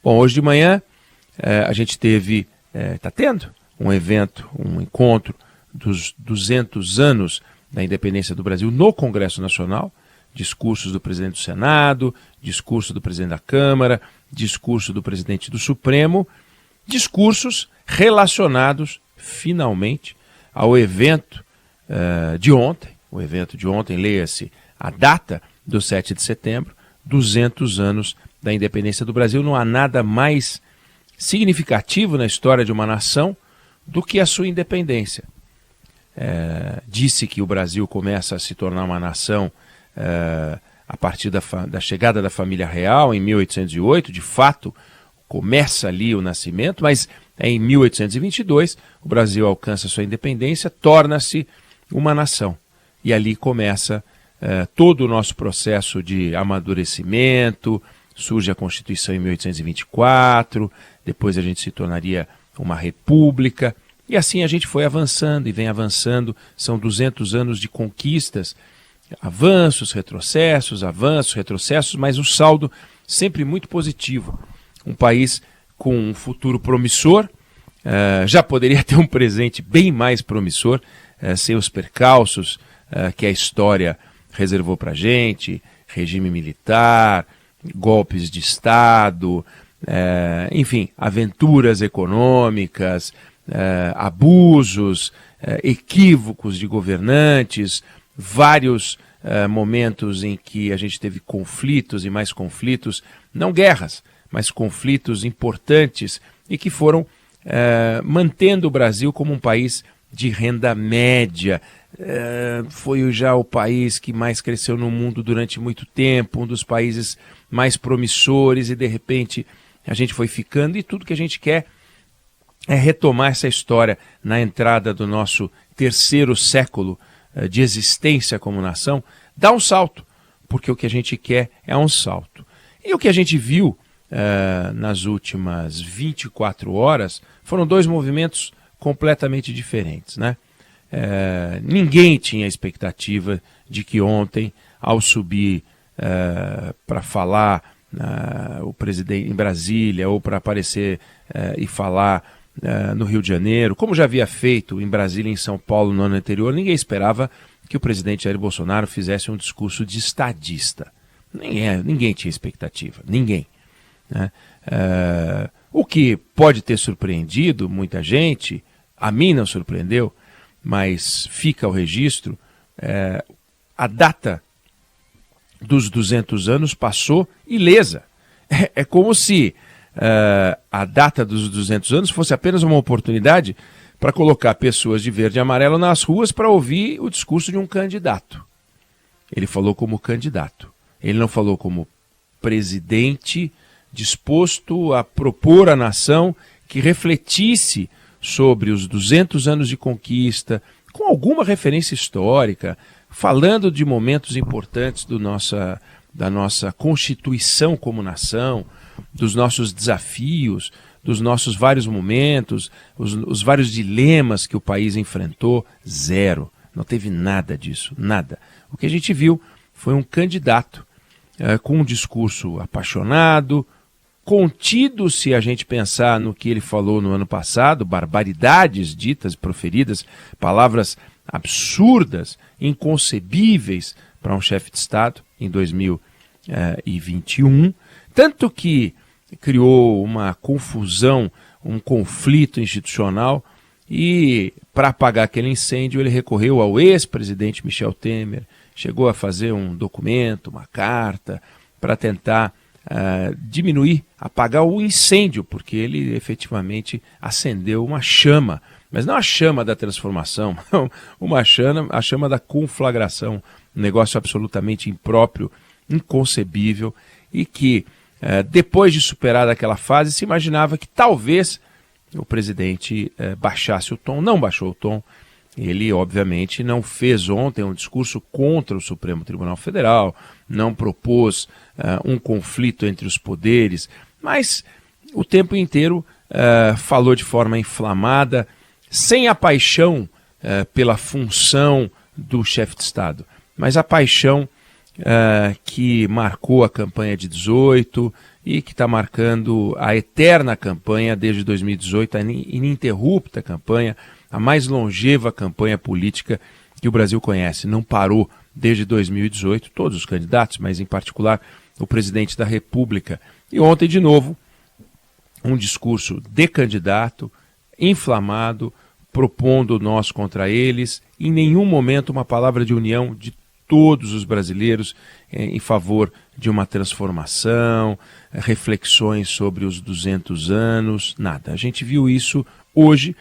Bom, hoje de manhã a gente está tendo um evento, um encontro dos 200 anos da independência do Brasil no Congresso Nacional, discursos do presidente do Senado, discurso do presidente da Câmara, discurso do presidente do Supremo, discursos relacionados, finalmente, ao evento de ontem. O evento de ontem, leia-se a data do 7 de setembro, 200 anos da independência do Brasil. Não há nada mais significativo na história de uma nação do que a sua independência. Disse que o Brasil começa a se tornar uma nação a partir da chegada da família real em 1808, de fato começa ali o nascimento, mas em 1822 o Brasil alcança sua independência, torna-se uma nação. E ali começa todo o nosso processo de amadurecimento, surge a Constituição em 1824, depois a gente se tornaria uma república, e assim a gente foi avançando e vem avançando. São 200 anos de conquistas, avanços, retrocessos, mas um saldo sempre muito positivo. Um país com um futuro promissor, já poderia ter um presente bem mais promissor, sem os percalços que a história reservou para a gente, regime militar, golpes de Estado, enfim, aventuras econômicas, abusos, equívocos de governantes, vários momentos em que a gente teve conflitos e mais conflitos, não guerras, mas conflitos importantes e que foram mantendo o Brasil como um país de renda média. Foi já o país que mais cresceu no mundo durante muito tempo, um dos países mais promissores, e de repente a gente foi ficando, e tudo que a gente quer é retomar essa história na entrada do nosso terceiro século de existência como nação, dar um salto, porque o que a gente quer é um salto. E o que a gente viu nas últimas 24 horas foram dois movimentos completamente diferentes, né? Ninguém tinha expectativa de que ontem, ao subir para falar o presidente em Brasília, ou para aparecer e falar no Rio de Janeiro, como já havia feito em Brasília e em São Paulo no ano anterior, ninguém esperava que o presidente Jair Bolsonaro fizesse um discurso de estadista. Ninguém tinha expectativa, ninguém, né? O que pode ter surpreendido muita gente, a mim não surpreendeu, mas fica o registro, a data dos 200 anos passou ilesa. É como se a data dos 200 anos fosse apenas uma oportunidade para colocar pessoas de verde e amarelo nas ruas para ouvir o discurso de um candidato. Ele falou como candidato. Ele não falou como presidente disposto a propor à nação que refletisse sobre os 200 anos de conquista, com alguma referência histórica, falando de momentos importantes da nossa constituição como nação, dos nossos desafios, dos nossos vários momentos, os vários dilemas que o país enfrentou. Zero. Não teve nada disso, nada. O que a gente viu foi um candidato com um discurso apaixonado, contido, se a gente pensar no que ele falou no ano passado, barbaridades ditas, proferidas, palavras absurdas, inconcebíveis para um chefe de Estado em 2021, tanto que criou uma confusão, um conflito institucional, e para apagar aquele incêndio ele recorreu ao ex-presidente Michel Temer, chegou a fazer um documento, uma carta, para tentar diminuir, apagar o incêndio, porque ele efetivamente acendeu uma chama, mas não a chama da transformação, a chama da conflagração, um negócio absolutamente impróprio, inconcebível, e que depois de superar aquela fase se imaginava que talvez o presidente baixasse o tom. Não baixou o tom. Ele, obviamente, não fez ontem um discurso contra o Supremo Tribunal Federal, não propôs um conflito entre os poderes, mas o tempo inteiro falou de forma inflamada, sem a paixão pela função do chefe de Estado, mas a paixão que marcou a campanha de 18, e que está marcando a eterna campanha desde 2018, a ininterrupta campanha, a mais longeva campanha política que o Brasil conhece. Não parou desde 2018, todos os candidatos, mas em particular o presidente da República. E ontem, de novo, um discurso de candidato, inflamado, propondo nós contra eles, em nenhum momento uma palavra de união de todos os brasileiros em favor de uma transformação, reflexões sobre os 200 anos, nada. A gente viu isso hoje,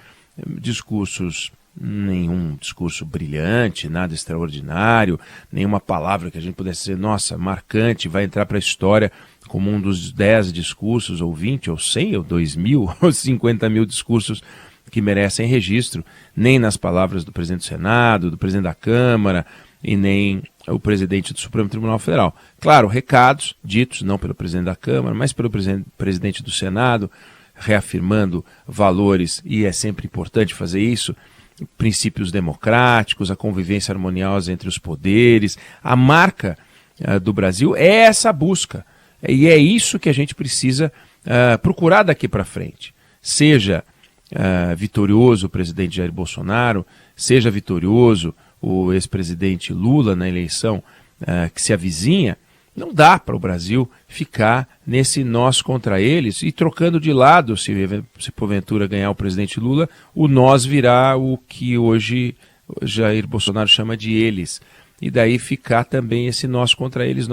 nenhum discurso brilhante, nada extraordinário, nenhuma palavra que a gente pudesse dizer, nossa, marcante, vai entrar para a história como um dos 10 discursos, ou 20, ou 100, ou 2.000, ou 50 mil discursos que merecem registro, nem nas palavras do presidente do Senado, do presidente da Câmara, e nem o presidente do Supremo Tribunal Federal. Claro, recados ditos, não pelo presidente da Câmara, mas pelo presidente do Senado, reafirmando valores, e é sempre importante fazer isso, princípios democráticos, a convivência harmoniosa entre os poderes. A marca do Brasil é essa busca, e é isso que a gente precisa procurar daqui para frente. Seja vitorioso o presidente Jair Bolsonaro, seja vitorioso o ex-presidente Lula na eleição que se avizinha, não dá para o Brasil ficar nesse nós contra eles e trocando de lado. Se porventura ganhar o presidente Lula, o nós virá o que hoje Jair Bolsonaro chama de eles. E daí ficar também esse nós contra eles,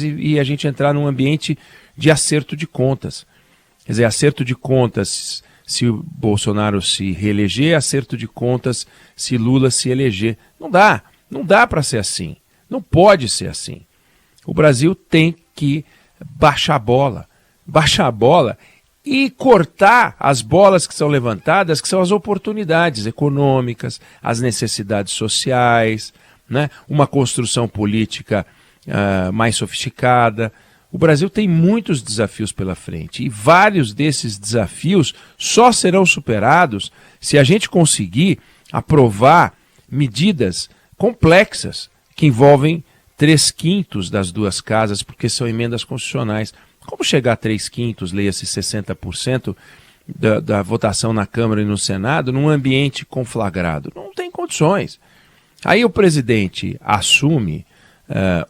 e a gente entrar num ambiente de acerto de contas. Quer dizer, acerto de contas se o Bolsonaro se reeleger, acerto de contas se Lula se eleger. Não dá para ser assim, não pode ser assim. O Brasil tem que baixar a bola e cortar as bolas que são levantadas, que são as oportunidades econômicas, as necessidades sociais, né? Uma construção política mais sofisticada. O Brasil tem muitos desafios pela frente e vários desses desafios só serão superados se a gente conseguir aprovar medidas complexas que envolvem 3/5 das duas casas, porque são emendas constitucionais. Como chegar a 3/5, leia-se 60% da votação na Câmara e no Senado, num ambiente conflagrado? Não tem condições. Aí o presidente assume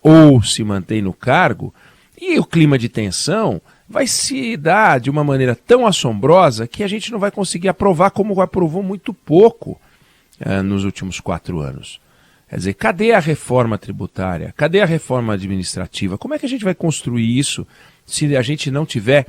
ou se mantém no cargo e o clima de tensão vai se dar de uma maneira tão assombrosa que a gente não vai conseguir aprovar como aprovou muito pouco nos últimos 4 anos. Quer dizer, cadê a reforma tributária? Cadê a reforma administrativa? Como é que a gente vai construir isso se a gente não tiver,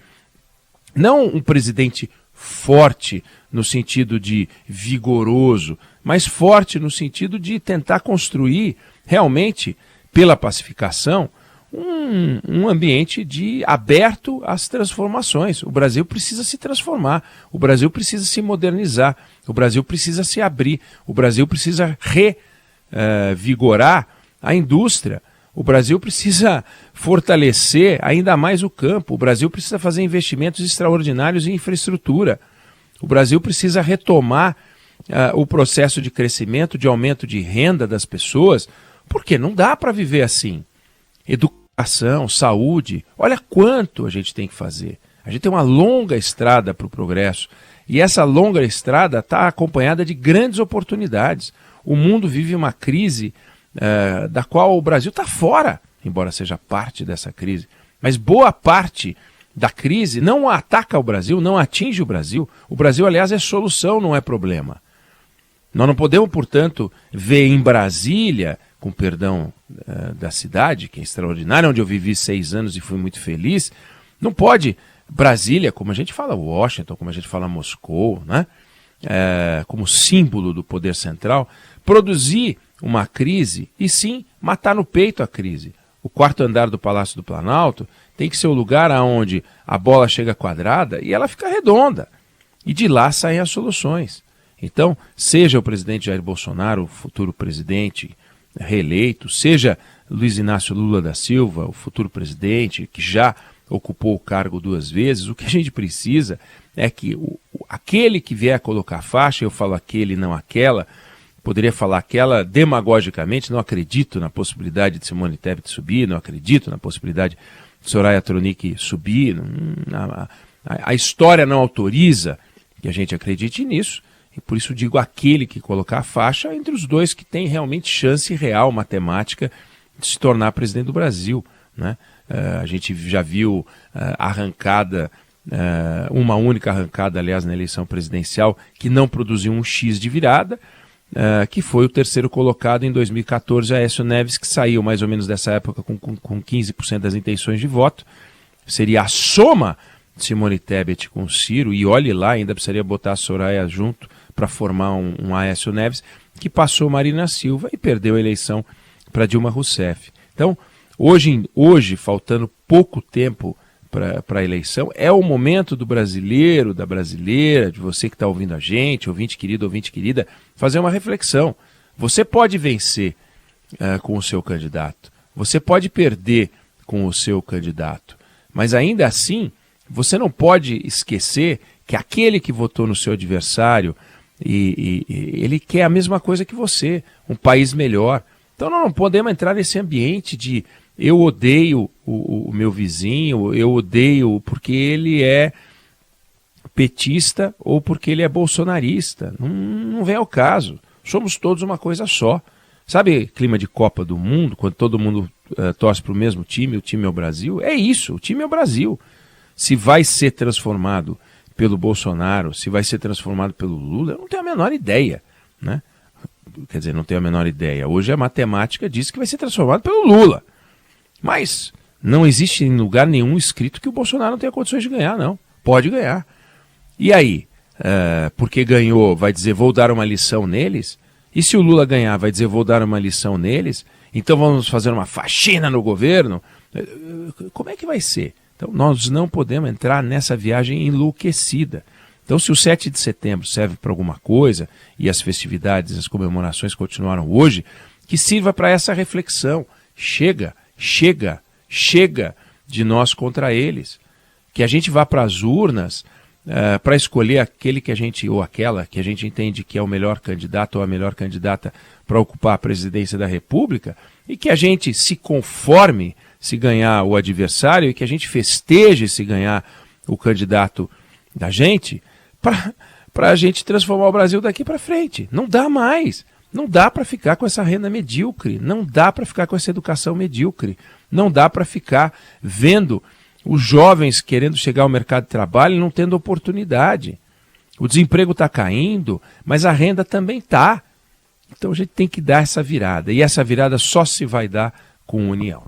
não um presidente forte no sentido de vigoroso, mas forte no sentido de tentar construir realmente, pela pacificação, um ambiente aberto às transformações. O Brasil precisa se transformar, o Brasil precisa se modernizar, o Brasil precisa se abrir, o Brasil precisa revigorar a indústria, o Brasil precisa fortalecer ainda mais o campo, o Brasil precisa fazer investimentos extraordinários em infraestrutura, o Brasil precisa retomar o processo de crescimento, de aumento de renda das pessoas, porque não dá para viver assim. Educação, saúde, olha quanto a gente tem que fazer. A gente tem uma longa estrada para o progresso e essa longa estrada está acompanhada de grandes oportunidades. O mundo vive uma crise da qual o Brasil está fora, embora seja parte dessa crise. Mas boa parte da crise não ataca o Brasil, não atinge o Brasil. O Brasil, aliás, é solução, não é problema. Nós não podemos, portanto, ver em Brasília, com perdão da cidade, que é extraordinária, onde eu vivi 6 anos e fui muito feliz, não pode Brasília, como a gente fala Washington, como a gente fala Moscou, né? Como símbolo do poder central, produzir uma crise e sim matar no peito a crise. O 4º andar do Palácio do Planalto tem que ser o lugar onde a bola chega quadrada e ela fica redonda. E de lá saem as soluções. Então, seja o presidente Jair Bolsonaro, o futuro presidente reeleito, seja Luiz Inácio Lula da Silva, o futuro presidente, que já ocupou o cargo 2 vezes, o que a gente precisa é que aquele que vier a colocar faixa, eu falo aquele, não aquela, poderia falar aquela demagogicamente, não acredito na possibilidade de Simone Tebet subir, não acredito na possibilidade Soraya Tronic subir. A história não autoriza que a gente acredite nisso, e por isso digo aquele que colocar a faixa entre os dois que tem realmente chance real, matemática, de se tornar presidente do Brasil, né? A gente já viu arrancada, uma única arrancada, aliás, na eleição presidencial, que não produziu um X de virada, que foi o terceiro colocado em 2014, Aécio Neves, que saiu mais ou menos dessa época com 15% das intenções de voto. Seria a soma de Simone Tebet com Ciro, e olhe lá, ainda precisaria botar a Soraya junto para formar um Aécio Neves, que passou Marina Silva e perdeu a eleição para Dilma Rousseff. Então, hoje, faltando pouco tempo para a eleição, é o momento do brasileiro, da brasileira, de você que está ouvindo a gente, ouvinte querido, ouvinte querida, fazer uma reflexão. Você pode vencer com o seu candidato, você pode perder com o seu candidato, mas ainda assim, você não pode esquecer que aquele que votou no seu adversário, ele quer a mesma coisa que você, um país melhor. Então nós não podemos entrar nesse ambiente de eu odeio o meu vizinho, eu odeio porque ele é petista ou porque ele é bolsonarista. Não vem ao caso. Somos todos uma coisa só. Sabe clima de Copa do Mundo, quando todo mundo torce para o mesmo time, o time é o Brasil? É isso, o time é o Brasil. Se vai ser transformado pelo Bolsonaro, se vai ser transformado pelo Lula, eu não tenho a menor ideia, né? Quer dizer, não tenho a menor ideia. Hoje a matemática diz que vai ser transformado pelo Lula. Mas não existe em lugar nenhum escrito que o Bolsonaro não tenha condições de ganhar, não. Pode ganhar. E aí, porque ganhou, vai dizer, vou dar uma lição neles? E se o Lula ganhar, vai dizer, vou dar uma lição neles? Então vamos fazer uma faxina no governo? Como é que vai ser? Então nós não podemos entrar nessa viagem enlouquecida. Então se o 7 de setembro serve para alguma coisa, e as festividades, as comemorações continuaram hoje, que sirva para essa reflexão. Chega de nós contra eles. Que a gente vá para as urnas para escolher aquele que a gente, ou aquela que a gente entende que é o melhor candidato ou a melhor candidata para ocupar a presidência da República, e que a gente se conforme se ganhar o adversário e que a gente festeje se ganhar o candidato da gente, para a gente transformar o Brasil daqui para frente. Não dá mais. Não dá para ficar com essa renda medíocre, não dá para ficar com essa educação medíocre, não dá para ficar vendo os jovens querendo chegar ao mercado de trabalho e não tendo oportunidade. O desemprego está caindo, mas a renda também está. Então a gente tem que dar essa virada, e essa virada só se vai dar com união.